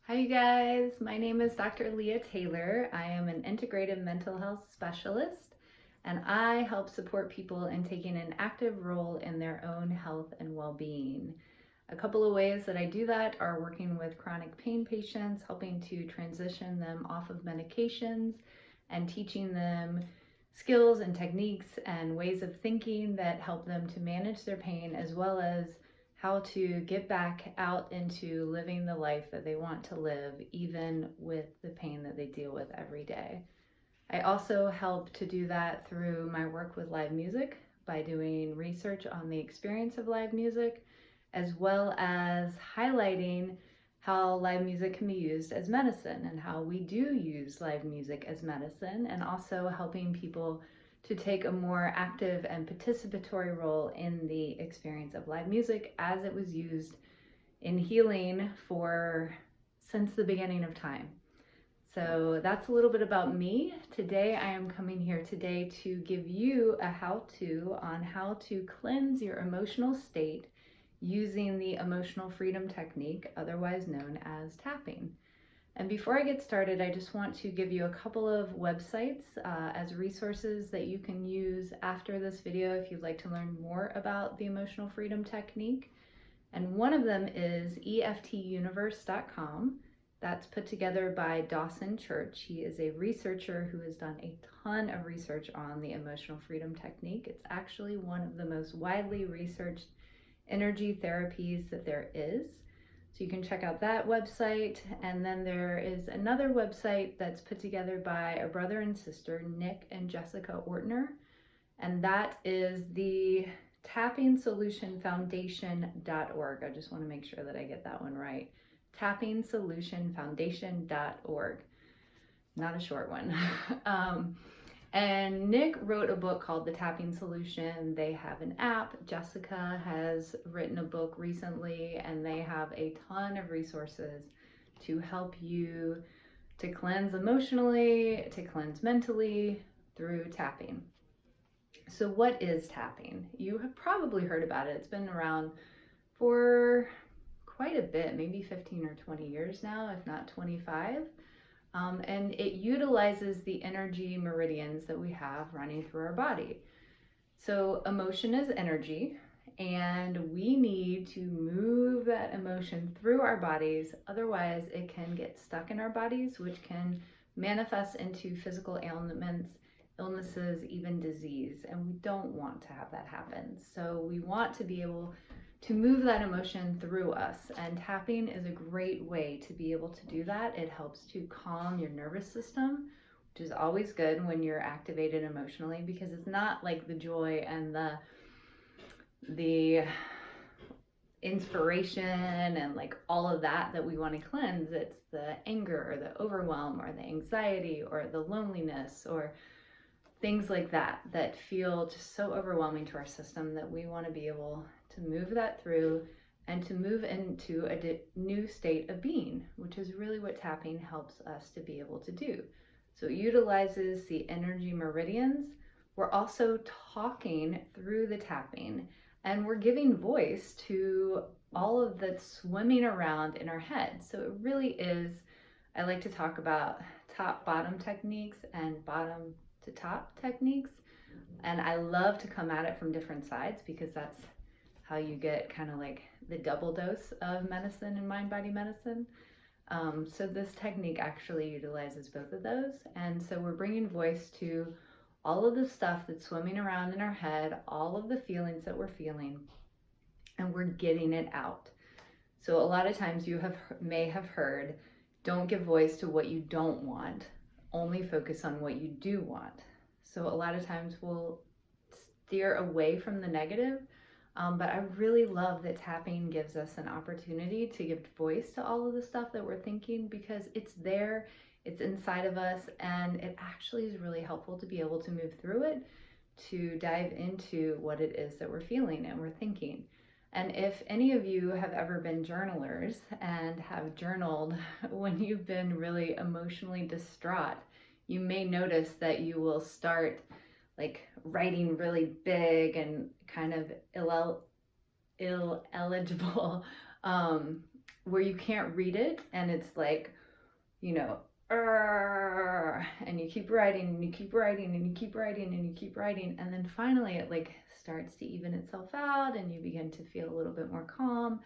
Hi, you guys. My name is Dr. Leah Taylor. I am an integrative mental health specialist, and I help support people in taking an active role in their own health and well-being. A couple of ways that I do that are working with chronic pain patients, helping to transition them off of medications, and teaching them skills and techniques and ways of thinking that help them to manage their pain, as well as how to get back out into living the life that they want to live, even with the pain that they deal with every day. I also help to do that through my work with live music by doing research on the experience of live music, as well as highlighting how live music can be used as medicine and how we do use live music as medicine, and also helping people to take a more active and participatory role in the experience of live music as it was used in healing since the beginning of time. So that's a little bit about me. Today I am coming here today to give you a how-to on how to cleanse your emotional state using the emotional freedom technique, otherwise known as tapping. And before I get started, I just want to give you a couple of websites as resources that you can use after this video if you'd like to learn more about the emotional freedom technique. And one of them is EFTuniverse.com. That's put together by Dawson Church. He is a researcher who has done a ton of research on the emotional freedom technique. It's actually one of the most widely researched energy therapies that there is. So you can check out that website. And then there is another website that's put together by a brother and sister, Nick and Jessica Ortner. And that is the tappingsolutionfoundation.org. I just want to make sure that I get that one right. tappingsolutionfoundation.org. Not a short one. And Nick wrote a book called The Tapping Solution. They have an app. Jessica has written a book recently, and they have a ton of resources to help you to cleanse emotionally, to cleanse mentally through tapping. So what is tapping? You have probably heard about it. It's been around for quite a bit, maybe 15 or 20 years now, if not 25. And it utilizes the energy meridians that we have running through our body. So emotion is energy, and we need to move that emotion through our bodies. Otherwise, it can get stuck in our bodies, which can manifest into physical ailments, illnesses, even disease. And we don't want to have that happen. So we want to be able to move that emotion through us, and tapping is a great way to be able to do that. It helps to calm your nervous system, which is always good when you're activated emotionally, because it's not like the joy and the inspiration and like all of that we want to cleanse. It's the anger or the overwhelm or the anxiety or the loneliness or things like that feel just so overwhelming to our system, that we want to be able to move that through and to move into a new state of being, which is really what tapping helps us to be able to do. So it utilizes the energy meridians. We're also talking through the tapping, and we're giving voice to all of the swimming around in our head. So it really is, I like to talk about top-bottom techniques and bottom to top techniques, and I love to come at it from different sides, because that's how you get kind of like the double dose of medicine and mind-body medicine. So this technique actually utilizes both of those, and so we're bringing voice to all of the stuff that's swimming around in our head, all of the feelings that we're feeling, and we're getting it out. So a lot of times you may have heard, don't give voice to what you don't want, only focus on what you do want. So a lot of times we'll steer away from the negative, but I really love that tapping gives us an opportunity to give voice to all of the stuff that we're thinking, because it's there, it's inside of us, and it actually is really helpful to be able to move through it, to dive into what it is that we're feeling and we're thinking. And if any of you have ever been journalers and have journaled when you've been really emotionally distraught, you may notice that you will start like writing really big and kind of illegible where you can't read it, and it's like, you know, and you keep writing and you keep writing and you keep writing and you keep writing, and then finally it like starts to even itself out and you begin to feel a little bit more calm.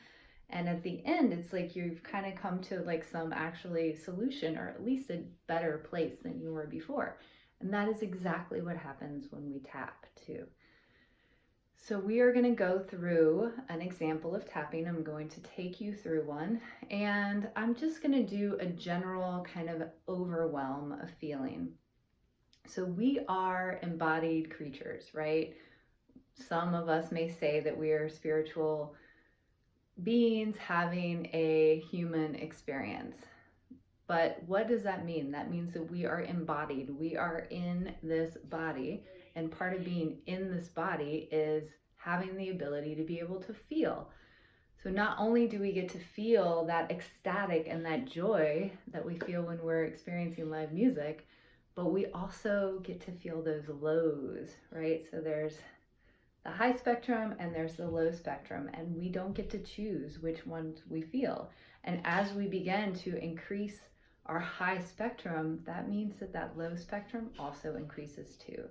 And at the end, it's like you've kind of come to like some actually solution, or at least a better place than you were before. And that is exactly what happens when we tap too. So we are going to go through an example of tapping. I'm going to take you through one, and I'm just going to do a general kind of overwhelm of feeling. So we are embodied creatures, right? Some of us may say that we are spiritual beings having a human experience. But what does that mean? That means that we are embodied. We are in this body. And part of being in this body is having the ability to be able to feel. So not only do we get to feel that ecstatic and that joy that we feel when we're experiencing live music, but we also get to feel those lows, right? So there's the high spectrum and there's the low spectrum, and we don't get to choose which ones we feel. And as we begin to increase our high spectrum, that means that that low spectrum also increases too.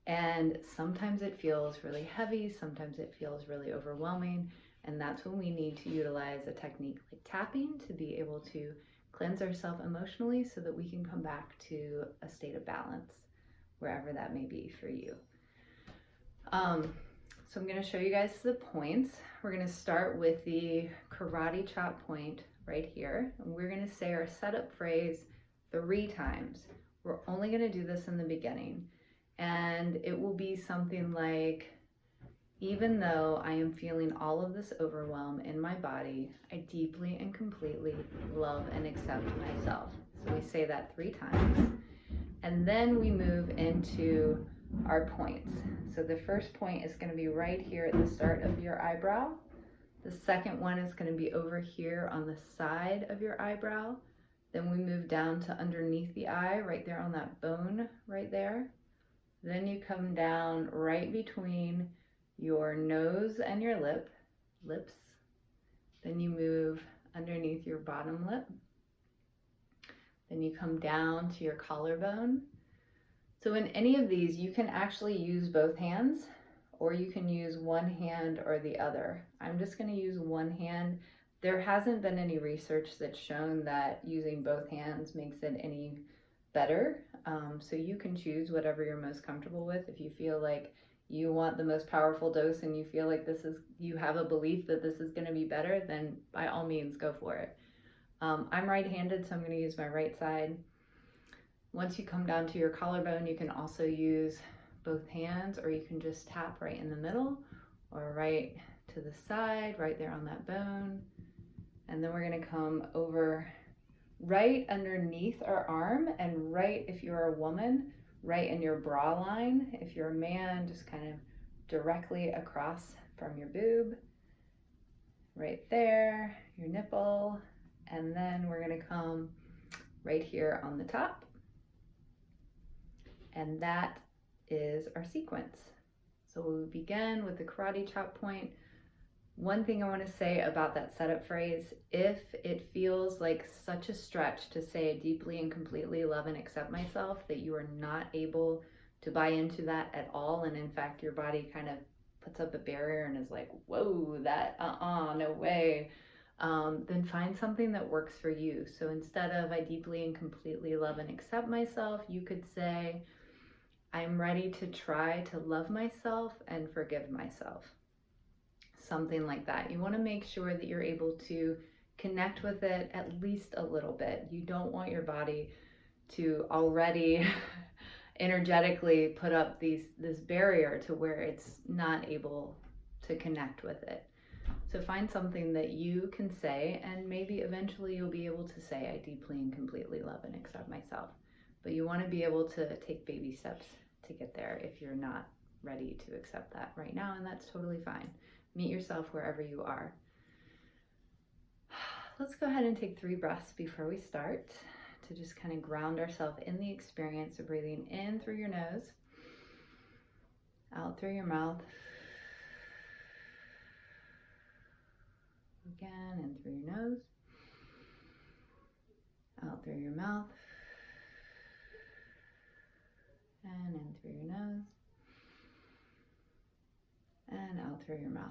And sometimes it feels really heavy, sometimes it feels really overwhelming, and that's when we need to utilize a technique like tapping to be able to cleanse ourselves emotionally so that we can come back to a state of balance, wherever that may be for you. So I'm going to show you guys the points. We're going to start with the karate chop point right here. And we're going to say our setup phrase 3 times. We're only going to do this in the beginning. And it will be something like, even though I am feeling all of this overwhelm in my body, I deeply and completely love and accept myself. So we say that 3 times. And then we move into our points. So the first point is going to be right here at the start of your eyebrow. The second one is going to be over here on the side of your eyebrow. Then we move down to underneath the eye, right there on that bone right there. Then you come down right between your nose and your lips. Then you move underneath your bottom lip. Then you come down to your collarbone. So in any of these, you can actually use both hands, or you can use one hand or the other. I'm just going to use one hand. There hasn't been any research that's shown that using both hands makes it any better. So you can choose whatever you're most comfortable with. If you feel like you want the most powerful dose and you feel like you have a belief that this is going to be better, then by all means go for it. I'm right-handed, so I'm going to use my right side. Once you come down to your collarbone, you can also use both hands, or you can just tap right in the middle or right to the side, right there on that bone. And then we're going to come over right underneath our arm, and right, if you're a woman, right in your bra line. If you're a man, just kind of directly across from your boob, right there, your nipple. And then we're going to come right here on the top. And that is our sequence. So we begin with the karate chop point. One thing I want to say about that setup phrase, if it feels like such a stretch to say I deeply and completely love and accept myself that you are not able to buy into that at all, and in fact your body kind of puts up a barrier and is like, whoa, that no way, then find something that works for you. So instead of I deeply and completely love and accept myself, you could say, I'm ready to try to love myself and forgive myself. Something like that. You want to make sure that you're able to connect with it at least a little bit. You don't want your body to already energetically put up this barrier to where it's not able to connect with it. So find something that you can say, and maybe eventually you'll be able to say, I deeply and completely love and accept myself. But you want to be able to take baby steps to get there if you're not ready to accept that right now, and that's totally fine. Meet yourself wherever you are. Let's go ahead and take 3 breaths before we start to just kind of ground ourselves in the experience of breathing in through your nose, out through your mouth, again in through your nose, out through your mouth and in through your nose and out through your mouth.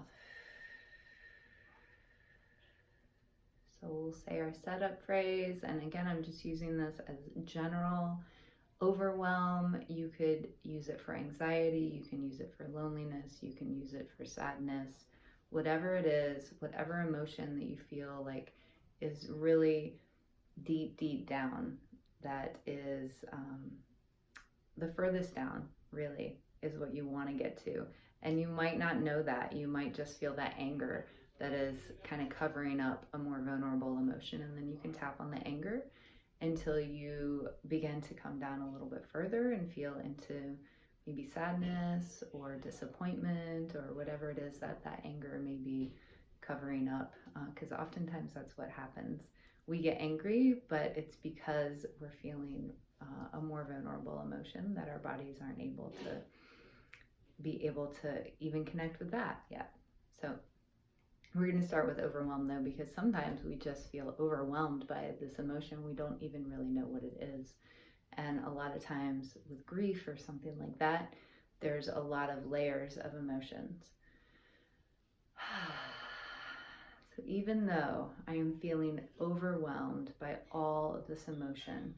So we'll say our setup phrase, and again, I'm just using this as general. Overwhelm, you could use it for anxiety, you can use it for loneliness, you can use it for sadness, whatever it is, whatever emotion that you feel like is really deep down, that is the furthest down, really, is what you want to get to. And you might not know that. You might just feel that anger that is kind of covering up a more vulnerable emotion. And then you can tap on the anger until you begin to come down a little bit further and feel into maybe sadness or disappointment or whatever it is that anger may be covering up. Because oftentimes that's what happens. We get angry, but it's because we're feeling a more vulnerable emotion that our bodies aren't able to even connect with that yet. So we're going to start with overwhelm though, because sometimes we just feel overwhelmed by this emotion. We don't even really know what it is. And a lot of times with grief or something like that, there's a lot of layers of emotions. So even though I am feeling overwhelmed by all of this emotion,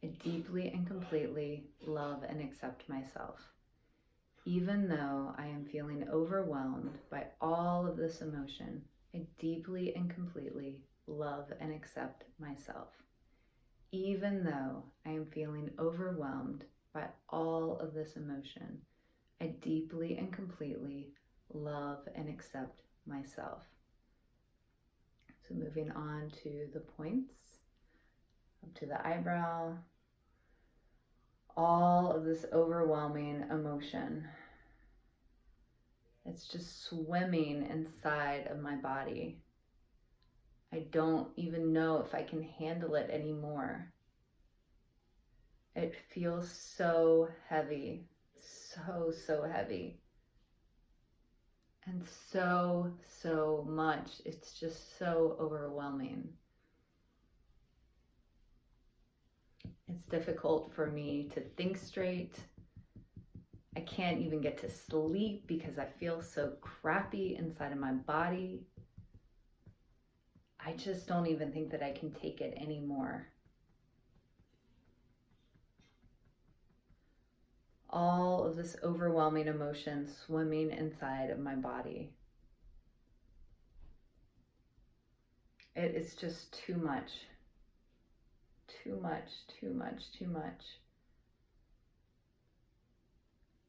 I deeply and completely love and accept myself. Even though I am feeling overwhelmed by all of this emotion, I deeply and completely love and accept myself. Even though I am feeling overwhelmed by all of this emotion, I deeply and completely love and accept myself. So moving on to the points, up to the eyebrow, all of this overwhelming emotion. It's just swimming inside of my body. I don't even know if I can handle it anymore. It feels so heavy, so heavy. And so much. It's just so overwhelming. It's difficult for me to think straight. I can't even get to sleep because I feel so crappy inside of my body. I just don't even think that I can take it anymore. All of this overwhelming emotion swimming inside of my body. It is just too much. Too much.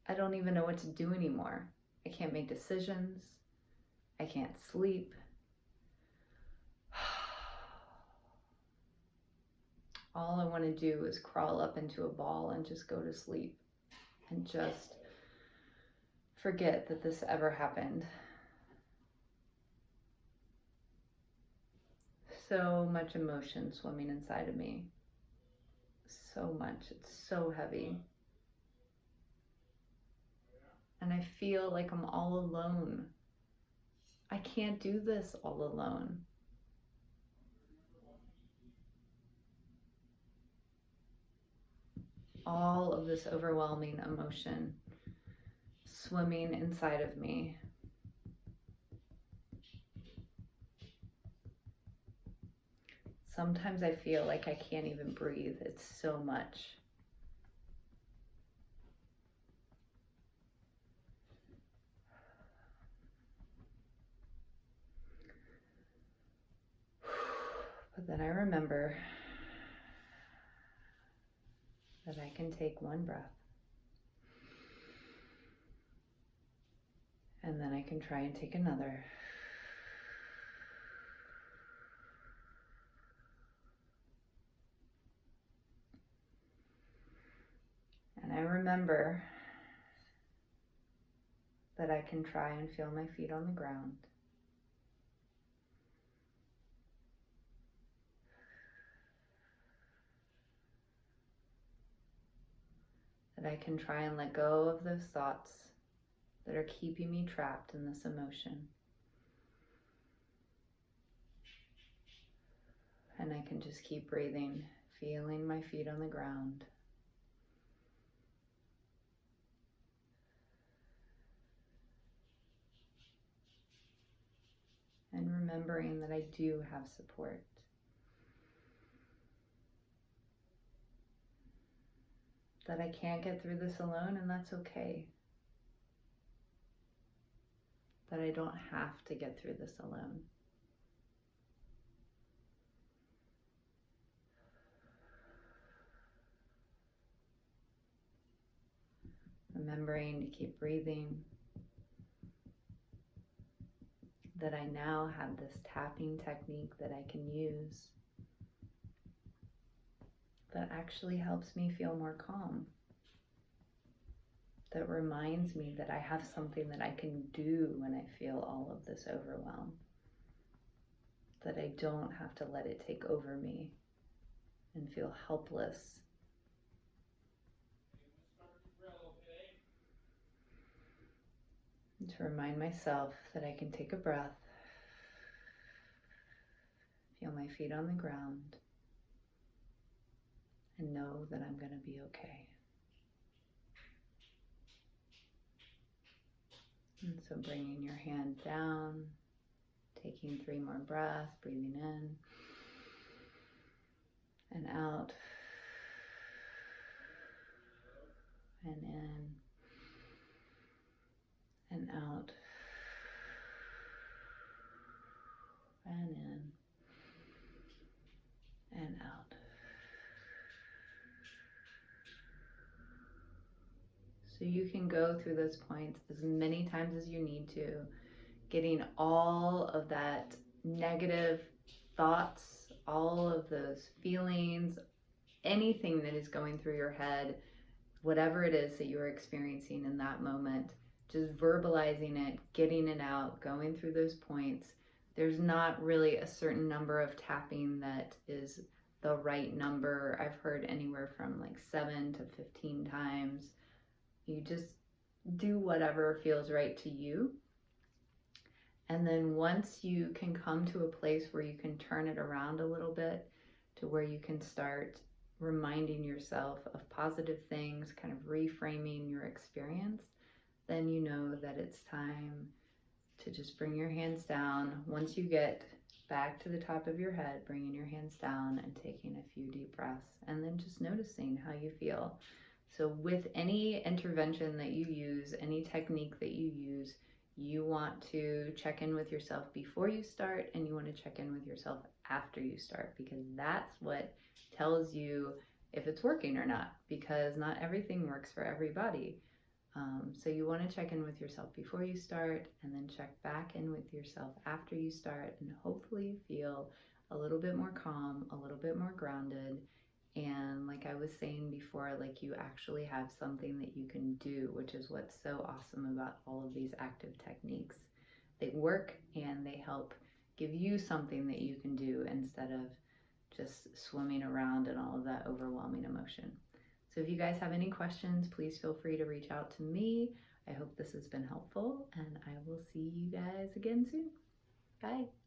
I don't even know what to do anymore. I can't make decisions. I can't sleep. All I want to do is crawl up into a ball and just go to sleep and just forget that this ever happened. So much emotion swimming inside of me. So much. It's so heavy. And I feel like I'm all alone. I can't do this all alone. All of this overwhelming emotion swimming inside of me. Sometimes I feel like I can't even breathe. It's so much. But then I remember that I can take one breath. And then I can try and take another. And I remember that I can try and feel my feet on the ground. That I can try and let go of those thoughts that are keeping me trapped in this emotion. And I can just keep breathing, feeling my feet on the ground. And remembering that I do have support. That I can't get through this alone, and that's okay. That I don't have to get through this alone. Remembering to keep breathing. That I now have this tapping technique that I can use that actually helps me feel more calm. That reminds me that I have something that I can do when I feel all of this overwhelm. That I don't have to let it take over me and feel helpless. And to remind myself that I can take a breath, feel my feet on the ground, and know that I'm going to be okay. And so bringing your hand down, taking 3 more breaths, breathing in and out, and in and out, and in and out. So you can go through those points as many times as you need to, getting all of that negative thoughts, all of those feelings, anything that is going through your head, whatever it is that you're experiencing in that moment, just verbalizing it, getting it out, going through those points. There's not really a certain number of tapping that is the right number. I've heard anywhere from like 7 to 15 times. You just do whatever feels right to you. And then once you can come to a place where you can turn it around a little bit to where you can start reminding yourself of positive things, kind of reframing your experience, then you know that it's time to just bring your hands down. Once you get back to the top of your head, bringing your hands down and taking a few deep breaths, and then just noticing how you feel. So with any intervention that you use, any technique that you use, you want to check in with yourself before you start, and you want to check in with yourself after you start, because that's what tells you if it's working or not, because not everything works for everybody. So you want to check in with yourself before you start, and then check back in with yourself after you start, and hopefully you feel a little bit more calm, a little bit more grounded. And like I was saying before, like you actually have something that you can do, which is what's so awesome about all of these active techniques. They work and they help give you something that you can do instead of just swimming around in all of that overwhelming emotion. So if you guys have any questions, please feel free to reach out to me. I hope this has been helpful, and I will see you guys again soon. Bye.